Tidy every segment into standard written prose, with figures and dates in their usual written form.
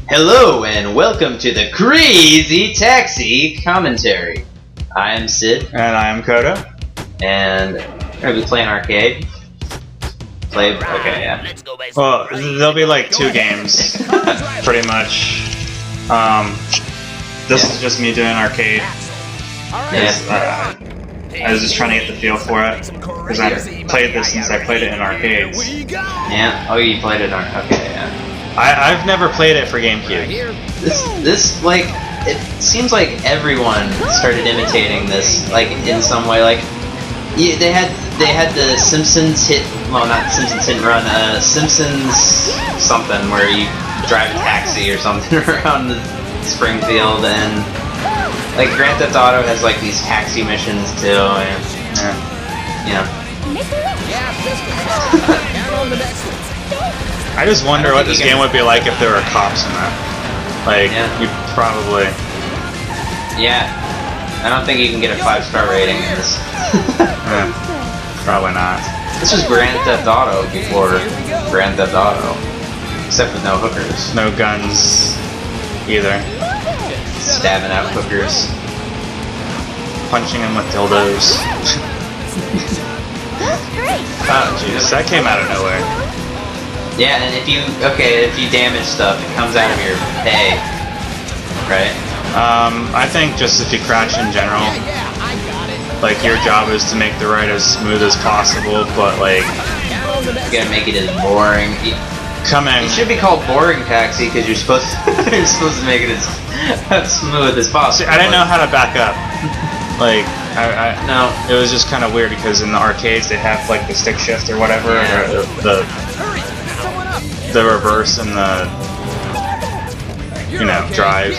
Hello and welcome to the Crazy Taxi Commentary. I am Sid. And I am Kodo. And we're going to be playing arcade. Okay, yeah. Well, there'll be like 2 games, pretty much. This is just me doing arcade. Yeah. I was just trying to get the feel for it, because I played this since I played it in arcades. Yeah? Oh, you played it on... Okay, yeah. I've never played it for GameCube. This, like, it seems like everyone started imitating this, like, in some way. Like, they had the Simpsons hit, well, not Simpsons Hit and Run, Simpsons something where you drive a taxi or something around the Springfield, and like Grand Theft Auto has like these taxi missions too, and yeah. I just wonder what this game would be like if there were cops in that. Like, you probably... Yeah. I don't think you can get a 5-star rating in this. Probably not. This was Grand Theft Auto before Grand Theft Auto. Except with no hookers. No guns either. Stabbing out hookers. Punching them with dildos. Oh jeez, that came out of nowhere. Yeah, and if you damage stuff, it comes out of your pay, right? I think just if you crash in general, like your job is to make the ride as smooth as possible, but like you gotta make it as boring. It should be called Boring Taxi because you're supposed to make it as smooth as possible. See, I didn't know how to back up. Like no, it was just kind of weird because in the arcades they have like the stick shift or whatever, or the reverse and the drive.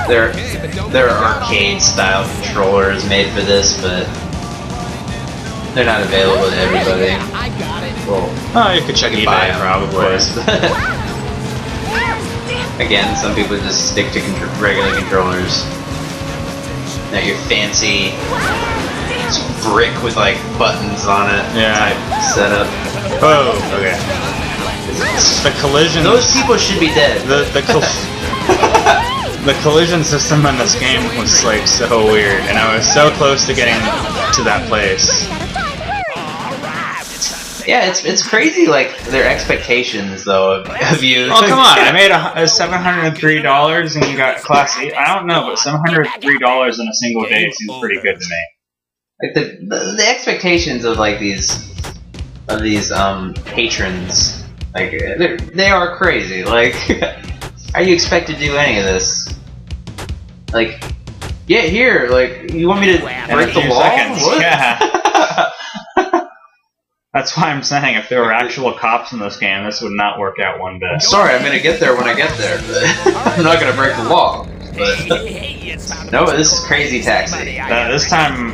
There are arcade style controllers made for this, but they're not available to everybody. Oh, you could check it buy eBay probably. Again, some people just stick to regular controllers. Not your fancy brick with like buttons on it type setup. Oh, okay. The collision. Those people should be dead. The collision system in this game was like so weird, and I was so close to getting to that place. Yeah, it's crazy. Like their expectations though of you. Oh come on! I made $703 and you got Class C. I don't know, but $703 in a single day seems pretty good to me. Like the expectations of like these patrons, like they are crazy. Like, how you expect to do any of this? Like, get here. Like, you want me to break the wall? What? Yeah. That's why I'm saying if there were actual cops in this game, this would not work out one bit. Sorry, I'm gonna get there when I get there, but I'm not gonna break the law. But no, this is Crazy Taxi. This time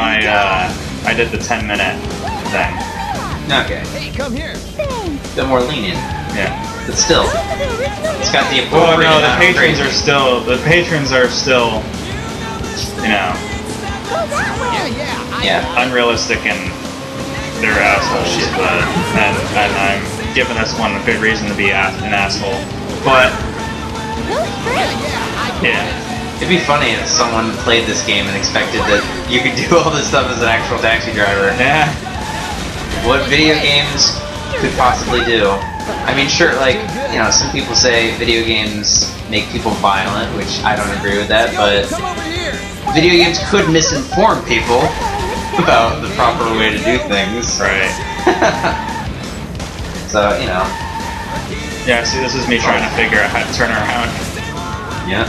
I did the 10-minute thing. Okay. Hey, come here. Bit more lenient. Yeah. But still, it's got the appropriate. Well, no, the patrons are still, unrealistic and they're assholes. But and I'm giving this one a good reason to be an asshole. But yeah. It'd be funny if someone played this game and expected that you could do all this stuff as an actual taxi driver. Yeah. What video games could possibly do? I mean, sure, like, some people say video games make people violent, which I don't agree with that, but video games could misinform people about the proper way to do things. Right. So, Yeah, see, this is me trying to figure out how to turn around. Yeah.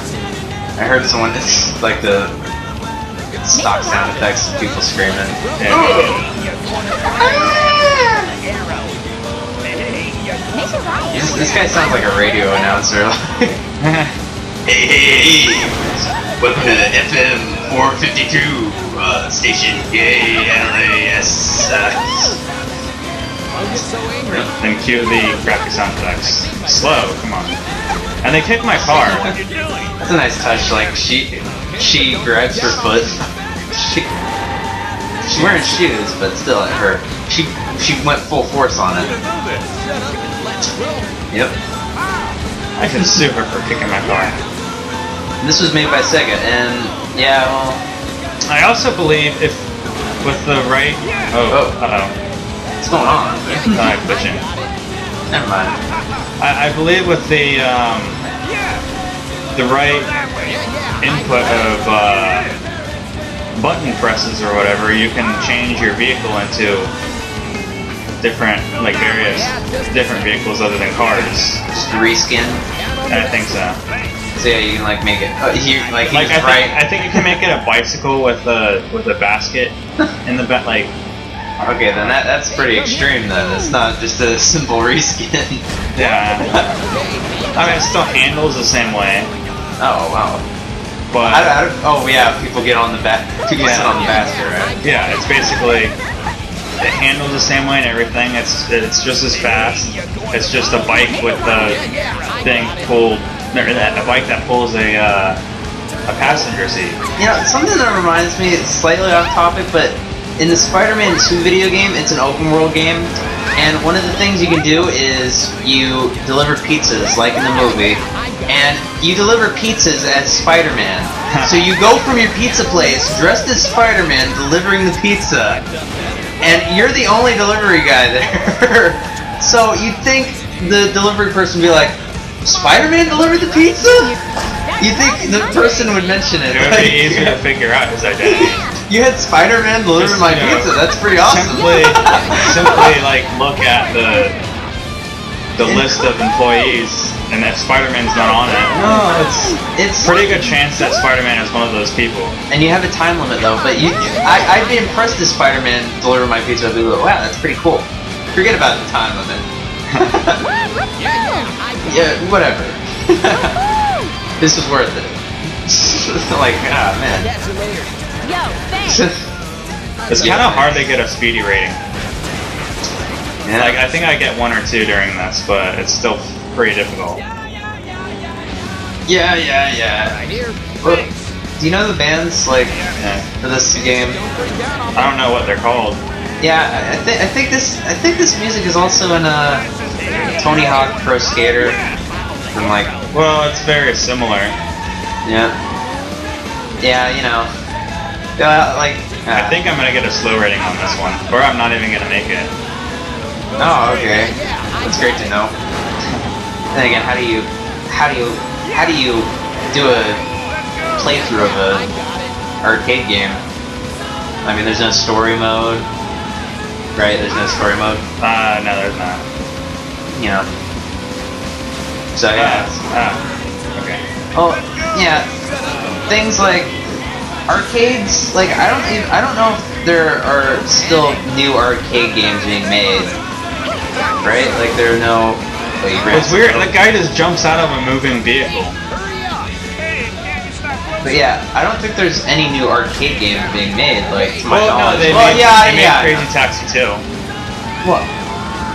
I heard someone, it's like the stock sound effects of people screaming. Yeah. This guy sounds like a radio announcer. Hey, welcome to FM 452 station. Yay, LAS. And cue the graphic sound effects. Slow, come on. And they kicked my car. That's a nice touch. Like she grabs her foot. She's wearing shoes, but still, she went full force on it. Yep. I can sue her for kicking my car. This was made by Sega, and yeah, well... I also believe if with the right... Oh, uh-oh. What's going on? Glitching. Never mind. I believe with the right input of button presses or whatever, you can change your vehicle into different, like various different vehicles other than cars. Just reskin? I think so. So yeah, you can like make it. I think you can make it a bicycle with a basket in the back, like. Okay, then that's pretty extreme. Then it's not just a simple reskin. Yeah. I mean, it still handles the same way. Oh wow. But oh yeah, people get on the back. People sit on the basket, right? Yeah, it's basically it handles the same way and everything. It's just as fast. It's just a bike with the thing pulled. A bike that pulls a passenger seat. You know, something that reminds me, it's slightly off topic, but in the Spider-Man 2 video game, it's an open world game, and one of the things you can do is you deliver pizzas, like in the movie, and you deliver pizzas as Spider-Man. So you go from your pizza place, dressed as Spider-Man, delivering the pizza, and you're the only delivery guy there. So you'd think the delivery person would be like, Spider-Man delivered the pizza? You think the person would mention it? It would be easier to figure out his identity. You had Spider-Man deliver my pizza. That's pretty awesome. Simply like look at the list of employees, and if Spider-Man's not on it, no, it's pretty good chance that Spider-Man is one of those people. And you have a time limit though. But I'd be impressed if Spider-Man delivered my pizza. I'd be like, wow, that's pretty cool. Forget about the time limit. Yeah, whatever. This was worth it. Like, ah, man. It's kind of hard to get a speedy rating. Yeah. Like, I think I get 1 or 2 during this, but it's still pretty difficult. Yeah. Well, do you know the bands like for this game? I don't know what they're called. Yeah, I think this music is also in Tony Hawk Pro Skater. And like, well, it's very similar. Yeah, you know, like. I think I'm gonna get a slow rating on this one, or I'm not even gonna make it. Oh, okay. That's great to know. Then again, how do you do a playthrough of a arcade game? I mean, there's no story mode, right? There's no story mode. No, there's not. You know. So yeah. Okay. Oh yeah. Things like arcades. Like I don't know if there are still new arcade games being made. Right? Like there are no. It's weird. The guy just jumps out of a moving vehicle. But yeah, I don't think there's any new arcade games being made. Like to my knowledge. They made Crazy Taxi 2. What?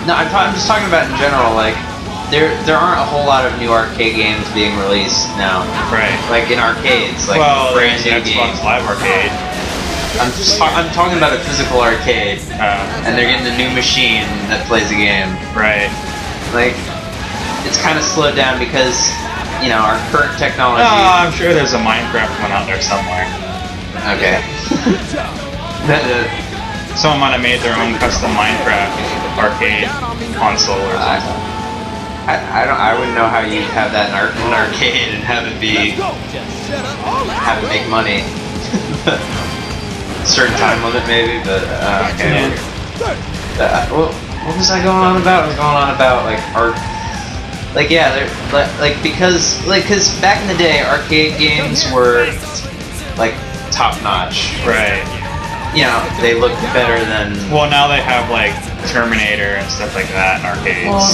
No, I'm just talking about in general. Like there aren't a whole lot of new arcade games being released now. Right. Like in arcades. Like brand new games. Xbox Live Arcade. I'm talking about a physical arcade, and they're getting a new machine that plays a game. Right. Like, it's kind of slowed down because, you know, our current technology. Oh, I'm sure there's a Minecraft one out there somewhere. Okay. Someone might have made their own custom Minecraft arcade console or something. I wouldn't know how you'd have that in an arcade and have it make money. Certain time limit maybe, but okay. Well, what was I going on about? I was going on about like art. Like yeah, they're because back in the day, arcade games were like top notch. Right. You know, they look better than. Well, now they have like Terminator and stuff like that in arcades. Well,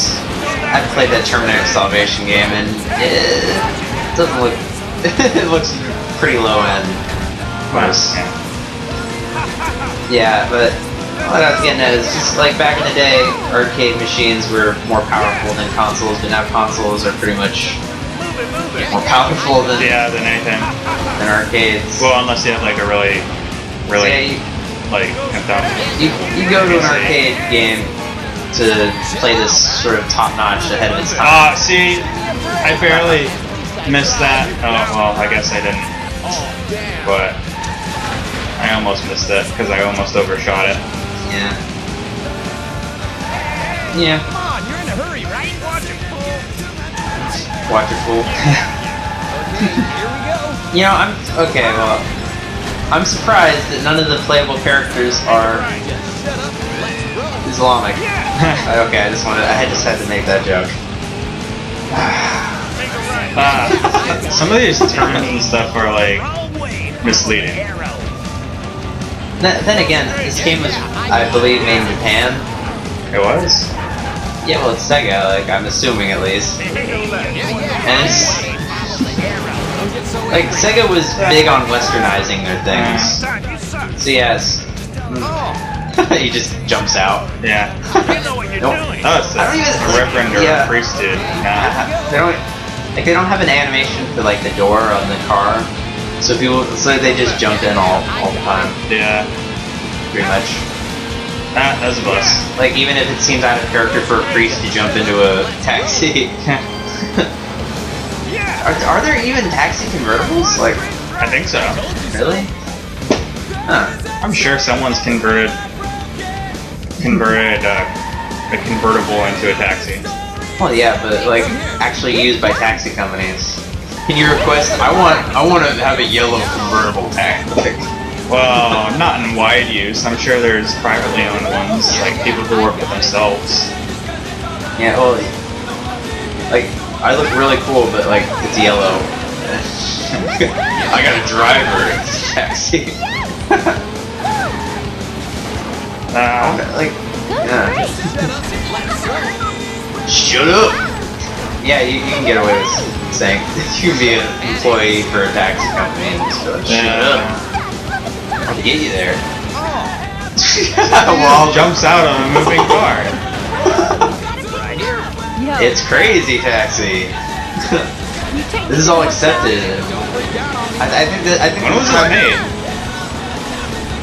I played that Terminator Salvation game, and it doesn't look. It looks pretty low end. Yeah, but what I was getting at is just like back in the day, arcade machines were more powerful than consoles, but now consoles are pretty much more powerful than anything than arcades. Well, unless you have like a really you go to an arcade game, to play this sort of top-notch ahead of its time. See, I barely missed that. Oh, well, I guess I didn't. But I almost missed it because I almost overshot it. Yeah. Yeah. Come on, you're in a hurry, right? Watch it, fool. Here we go. You know, I'm surprised that none of the playable characters are Islamic. Okay, I just had to make that joke. Some of these terms and stuff are like misleading. Then again, this game was, I believe, made in Japan. It was? Yeah, well, it's Sega, like, I'm assuming at least. And it's, like, Sega was big on westernizing their things. So yes, he just jumps out. Yeah. Nope. Oh, it's a reverend or a priesthood. Nah. They don't have an animation for like the door on the car, so they just jump in all the time. Yeah. Pretty much. That's a bus. Like even if it seems out of character for a priest to jump into a taxi. Are there even taxi convertibles? Like, I think so. really? Huh. I'm sure someone's converted a convertible into a taxi. Well, yeah, but like actually used by taxi companies. Can you request? I want to have a yellow convertible taxi. Well, not in wide use. I'm sure there's privately owned ones, like people who work with themselves. Yeah, well, like I look really cool, but like it's yellow. I got a driver. It's a taxi. Like, yeah. Shut up! Yeah, you can get away with saying you can be an employee for a taxi company and just be like, shut up. I'll get you there. Wall jumps out of a moving car. It's crazy, taxi. This is all accepted. I think when was it made?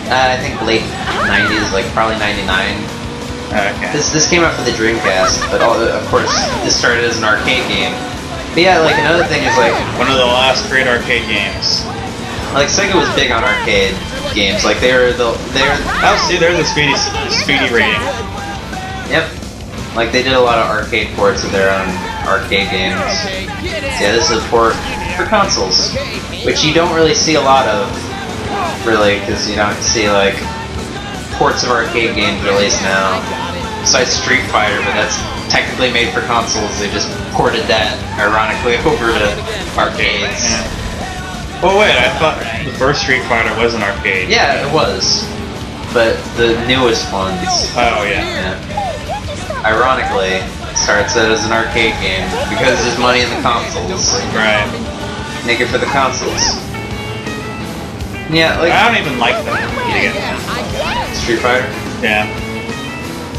I think late 90s, like probably 99. Okay. This came out for the Dreamcast, but of course this started as an arcade game. But yeah, like another thing is like one of the last great arcade games. Like Sega was big on arcade games. Like they're oh, see, there's a speedy rating. Yep. Like they did a lot of arcade ports of their own arcade games. Yeah, this is a port for consoles, which you don't really see a lot of, really, because you don't see like ports of arcade games released now. Besides Street Fighter, but that's technically made for consoles. They just ported that, ironically, over to arcades. Yeah. Well, wait, I thought the first Street Fighter was an arcade. Yeah, it was, but the newest ones. Oh yeah. Ironically, it starts as an arcade game because there's money in the consoles. Right. Make it for the consoles. Yeah, like I don't even like them. Street Fighter. Yeah.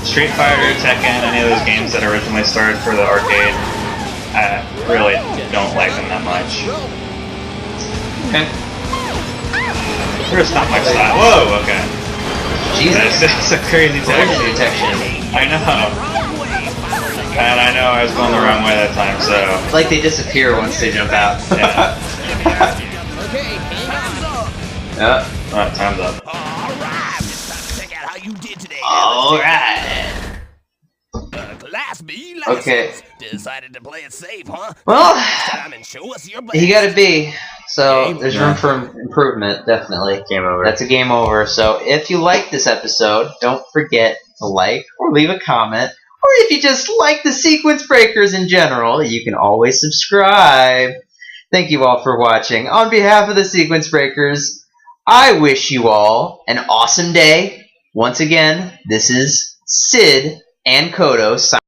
Street Fighter, Tekken, any of those games that originally started for the arcade, I really don't like them that much. Okay. There's not much style. Whoa, okay. Jesus. That's a crazy Collision detection. detection. I know. And I know I was going the wrong way that time, so... Like they disappear once they jump out. Yeah. Yep. Alright, time's up. Alright, it's time to check out how you did today. Alright. Class B Okay. decided to play it safe, huh? Well, Time and show us your best. you gotta be. So there's room for improvement, definitely. Game over. That's a game over. So if you like this episode, don't forget to like or leave a comment. Or if you just like the Sequence Breakers in general, you can always subscribe. Thank you all for watching. On behalf of the Sequence Breakers, I wish you all an awesome day. Once again, this is Sid and Kodo signing